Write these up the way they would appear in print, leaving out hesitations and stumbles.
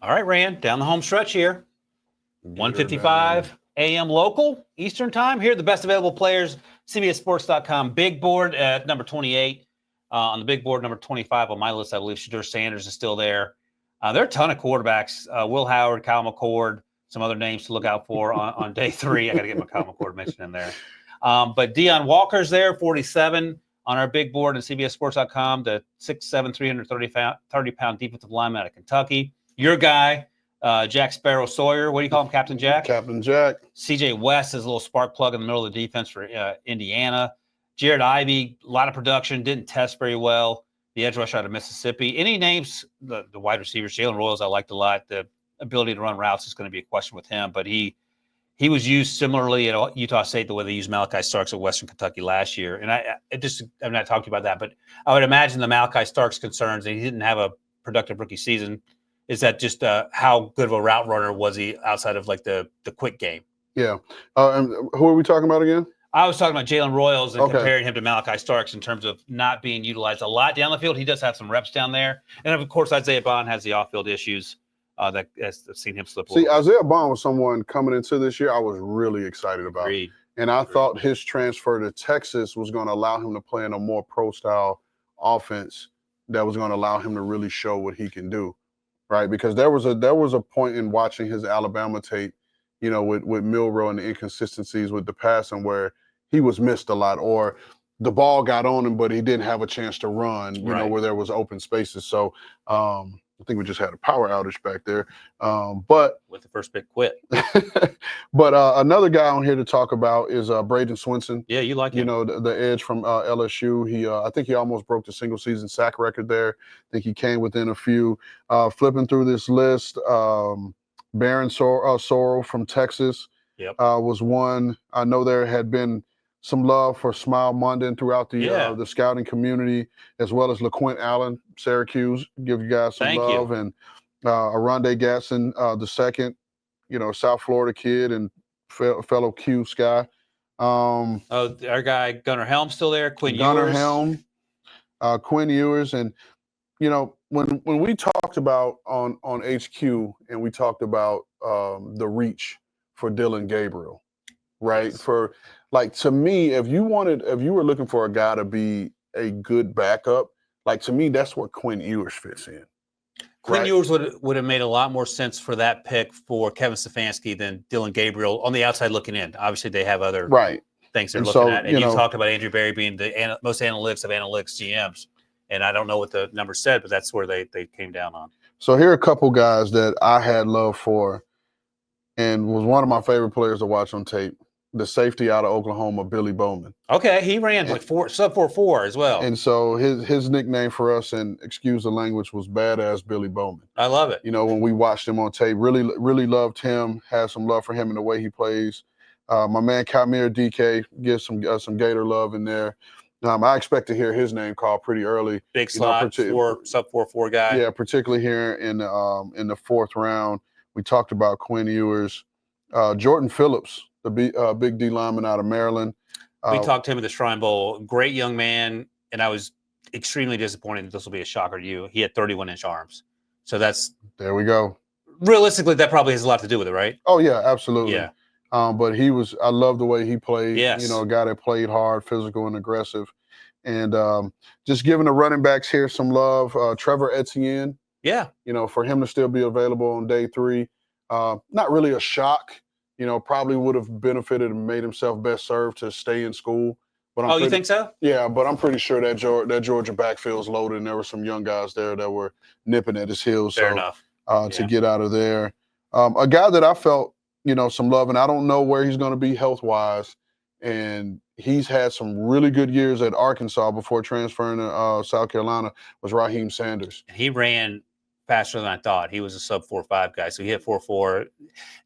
All right, Rand, down the home stretch here. Get her down. 1:55 a.m. local Eastern time. Here are the best available players. CBSSports.com. Big board at number 28. On the big board, number 25 on my list, I believe Shedeur Sanders is still there. There are a ton of quarterbacks. Will Howard, Kyle McCord, some other names to look out for on day 3. I got to get my Kyle McCord mention in there. But Deion Walker's there, 47 on our big board at CBSSports.com. The 6'7", 330-pound defensive lineman out of Kentucky. Your guy, Jack Sparrow Sawyer. What do you call him, Captain Jack? Captain Jack. C.J. West is a little spark plug in the middle of the defense for Indiana. Jared Ivey, a lot of production, didn't test very well. The edge rusher out of Mississippi. Any names, the wide receivers, Jalen Royals I liked a lot. The ability to run routes is going to be a question with him, but he was used similarly at Utah State the way they used Malachi Starks at Western Kentucky last year. And I'm not talking about that, but I would imagine the Malachi Starks concerns, and he didn't have a productive rookie season, is that just how good of a route runner was he outside of like the quick game? Yeah. And who are we talking about again? I was talking about Jalen Royals and comparing him to Malachi Starks in terms of not being utilized a lot down the field. He does have some reps down there. And, of course, Isaiah Bond has the off-field issues that I've seen him slip over. See, Isaiah Bond was someone coming into this year I was really excited about. Agreed. And I thought his transfer to Texas was going to allow him to play in a more pro-style offense that was going to allow him to really show what he can do, right? Because there was a point in watching his Alabama tape, you know, with Milroe and the inconsistencies with the passing where he was missed a lot, or the ball got on him, but he didn't have a chance to run, you know, where there was open spaces. So I think we just had a power outage back there. But with the first pick quit. But another guy on here to talk about is Braden Swinson. Yeah, you like him. You know, the edge from LSU. He I think he almost broke the single season sack record there. I think he came within a few. Flipping through this list, Baron Sorrell from Texas was one. I know there had been some love for Smile Munden throughout the scouting community, as well as LaQuint Allen, Syracuse. Give you guys some love. And Aronde Gatson, the second, you know, South Florida kid and fellow Q Sky. Our guy Gunnar Helm still there. Gunnar Helm, Quinn Ewers, and you know, when we talked about on HQ and we talked about the reach for Dylan Gabriel, right? For like, to me, if you were looking for a guy to be a good backup, like, to me, that's where Quinn Ewers fits in. Quinn Ewers would have made a lot more sense for that pick for Kevin Stefanski than Dylan Gabriel on the outside looking in. Obviously, they have other things they're looking at. And you talked about Andrew Berry being the most analytics of analytics GMs. And I don't know what the number said, but that's where they came down on. So here are a couple guys that I had love for and was one of my favorite players to watch on tape. The safety out of Oklahoma, Billy Bowman. Okay, he ran like sub 4.4 as well. And so his nickname for us, and excuse the language, was Badass Billy Bowman. I love it. You know, when we watched him on tape, really loved him, had some love for him and the way he plays. My man Kamir DK gives some Gator love in there. I expect to hear his name called pretty early. Big slot, sub 4.4 guy. Yeah, particularly here in the fourth round. We talked about Quinn Ewers, Jordan Phillips, the big D lineman out of Maryland. We talked to him at the Shrine Bowl. Great young man, and I was extremely disappointed that this will be a shocker to you. He had 31-inch arms. So there we go. Realistically, that probably has a lot to do with it, right? Oh, yeah, absolutely. Yeah. But I love the way he played. Yes. You know, a guy that played hard, physical, and aggressive. And just giving the running backs here some love. Trevor Etienne. Yeah. You know, for him to still be available on day 3. Not really a shock. You know, probably would have benefited and made himself best served to stay in school. But you think so? Yeah, but I'm pretty sure that Georgia backfield's loaded, and there were some young guys there that were nipping at his heels. Fair enough. To get out of there. A guy that I felt, you know, some love, and I don't know where he's going to be health-wise, and he's had some really good years at Arkansas before transferring to South Carolina, was Raheem Sanders. He ran faster than I thought. He was a sub 4.5 guy, so he hit 4.4.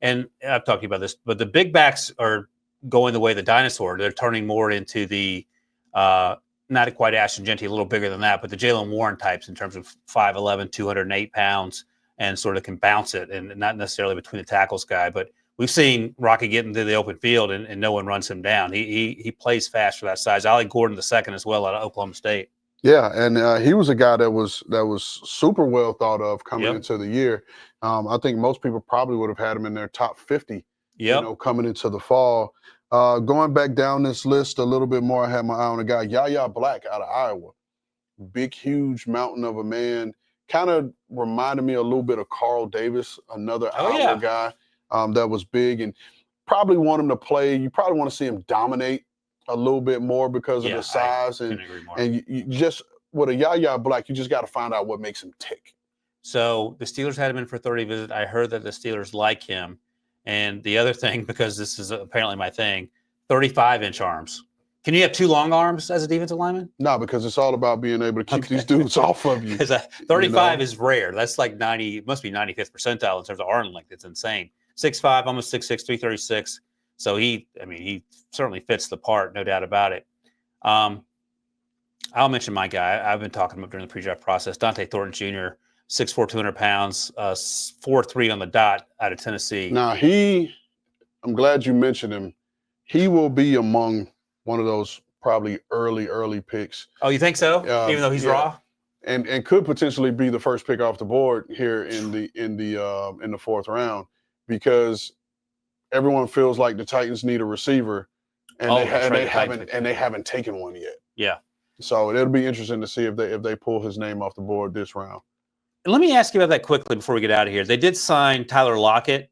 And I've talked to you about this, but the big backs are going the way of the dinosaur. They're turning more into the not quite Ashton Genty, a little bigger than that, but the Jalen Warren types in terms of 5'11", 208 pounds, and sort of can bounce it, and not necessarily between the tackles guy. But we've seen Rocky get into the open field, and no one runs him down. He plays fast for that size. Ollie Gordon the second as well out of Oklahoma State. Yeah, and he was a guy that was super well thought of coming Yep. into the year. I think most people probably would have had him in their top 50, Yep. coming into the fall. Going back down this list a little bit more, I had my eye on a guy, Yaya Black out of Iowa. Big, huge mountain of a man. Kind of reminded me a little bit of Carl Davis, another Oh, Iowa yeah. guy that was big, and probably want him to play. You probably want to see him dominate a little bit more because of Yeah, the I size, and couldn't agree more. you just with a Yaya Black, you just got to find out what makes him tick. So the Steelers had him in for 30 visit. I heard that the Steelers like him. And the other thing, because this is apparently my thing, 35-inch arms. Can you have 2 long arms as a defensive lineman? No, because it's all about being able to keep Okay. these dudes off of you. Because 35 is rare. That's like 90, must be 95th percentile in terms of arm length. It's insane. 6'5", almost 6'6", 336. So he certainly fits the part, no doubt about it. I'll mention my guy. I've been talking about during the pre-draft process. Dante Thornton Jr., 6'4", 200 pounds, 4'3" on the dot out of Tennessee. Now I'm glad you mentioned him. He will be among one of those probably early picks. Oh, you think so? Even though he's raw? And could potentially be the first pick off the board here in the fourth round, because everyone feels like the Titans need a receiver, and they haven't taken one yet. Yeah. So it'll be interesting to see if they pull his name off the board this round. And let me ask you about that quickly before we get out of here. They did sign Tyler Lockett.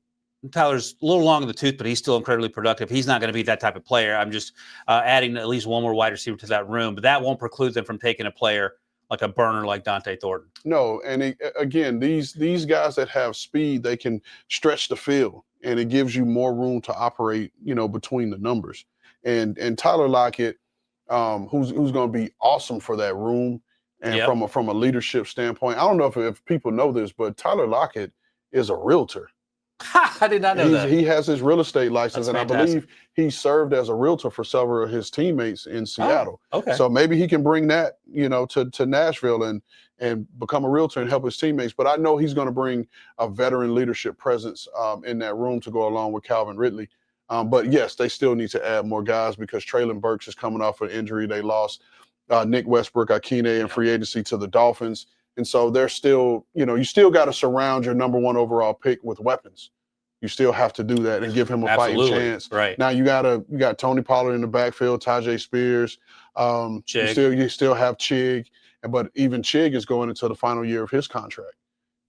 Tyler's a little long in the tooth, but he's still incredibly productive. He's not going to be that type of player. I'm just adding at least one more wide receiver to that room, but that won't preclude them from taking a player like a burner like Dante Thornton. No, and again, these guys that have speed, they can stretch the field, and it gives you more room to operate, between the numbers. And Tyler Lockett, who's going to be awesome for that room, and from a leadership standpoint. I don't know if people know this, but Tyler Lockett is a realtor. I did not know that. He has his real estate license, That's and fantastic. I believe he served as a realtor for several of his teammates in Seattle. Oh, okay. So maybe he can bring that, to Nashville and become a realtor and help his teammates. But I know he's going to bring a veteran leadership presence in that room to go along with Calvin Ridley. But yes, they still need to add more guys because Treylon Burks is coming off an injury. They lost Nick Westbrook-Akine in free agency to the Dolphins. And so they're still, you still got to surround your number 1 overall pick with weapons. You still have to do that and give him a fighting chance. Right. Now you got Tony Pollard in the backfield, Tajay Spears. You still have Chig, but even Chig is going into the final year of his contract.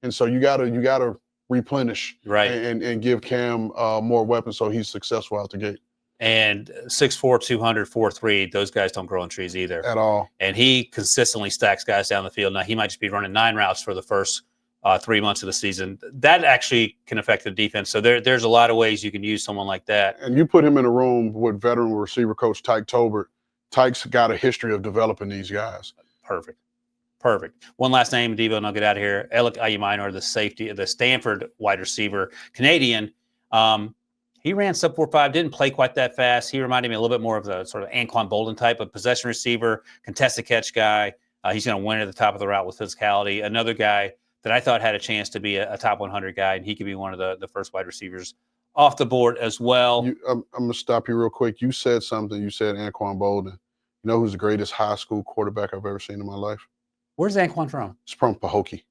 And so you gotta replenish and give Cam more weapons so he's successful out the gate. And 6'4", 200, 4'3", those guys don't grow on trees either. At all. And he consistently stacks guys down the field. Now, he might just be running 9 routes for the first 3 months of the season. That actually can affect the defense. So there's a lot of ways you can use someone like that. And you put him in a room with veteran receiver coach Tyke Tolbert. Tyke's got a history of developing these guys. Perfect. One last name, Devo, and I'll get out of here. Alec Ayuminor, the Stanford wide receiver, Canadian. He ran sub 4.5, didn't play quite that fast. He reminded me a little bit more of the sort of Anquan Bolden type of possession receiver, contested catch guy. He's going to win at the top of the route with physicality. Another guy that I thought had a chance to be a top 100 guy, and he could be one of the first wide receivers off the board as well. I'm going to stop you real quick. You said something. You said Anquan Bolden. You know who's the greatest high school quarterback I've ever seen in my life? Where's Anquan from? It's from Pahokee.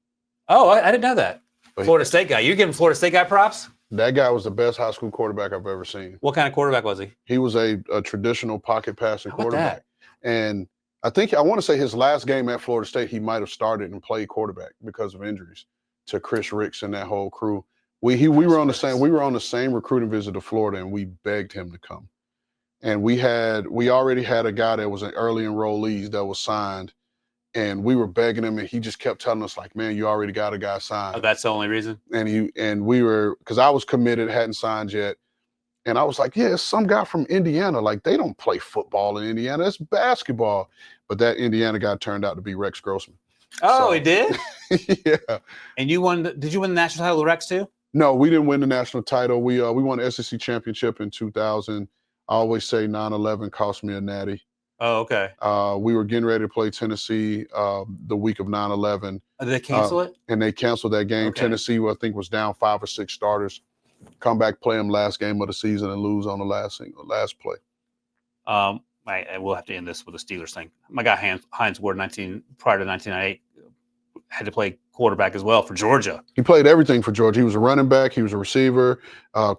Oh, I didn't know that. Florida State guy. You giving Florida State guy props? That guy was the best high school quarterback I've ever seen. What kind of quarterback was he? He was a traditional pocket passing quarterback. That? And I want to say his last game at Florida State, he might have started and played quarterback because of injuries to Chris Ricks and that whole crew. We were on the same recruiting visit to Florida, and we begged him to come. And we already had a guy that was an early enrollee that was signed, and we were begging him, and he just kept telling us like, "Man, you already got a guy signed." Oh, that's the only reason. And we were, because I was committed, hadn't signed yet, and I was like, "Yeah, it's some guy from Indiana. Like, they don't play football in Indiana. It's basketball." But that Indiana guy turned out to be Rex Grossman. Oh, so, he did? Yeah. And you won? Did you win the national title with Rex too? No, we didn't win the national title. We won the SEC championship in 2000. I always say 9/11 cost me a natty. Oh, okay. We were getting ready to play Tennessee the week of 9/11. Did they cancel it? And they canceled that game. Okay. Tennessee, I think, was down 5 or 6 starters. Come back, play them last game of the season, and lose on the last play. we'll have to end this with a Steelers thing. My guy Hines Ward, prior to 1998, had to play quarterback as well for Georgia. He played everything for Georgia. He was a running back. He was a receiver,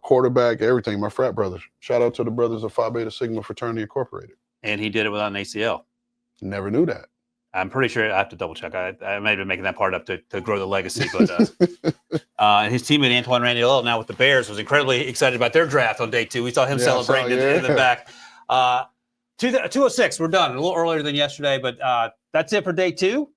quarterback, everything. My frat brothers. Shout out to the brothers of Phi Beta Sigma Fraternity Incorporated. And he did it without an ACL. Never knew that. I'm pretty sure I have to double check. I may have been making that part up to grow the legacy, but and his teammate Antoine Randall now with the Bears was incredibly excited about their draft on day 2. We saw him celebrating in the back. 206, we're done. A little earlier than yesterday, but that's it for day 2.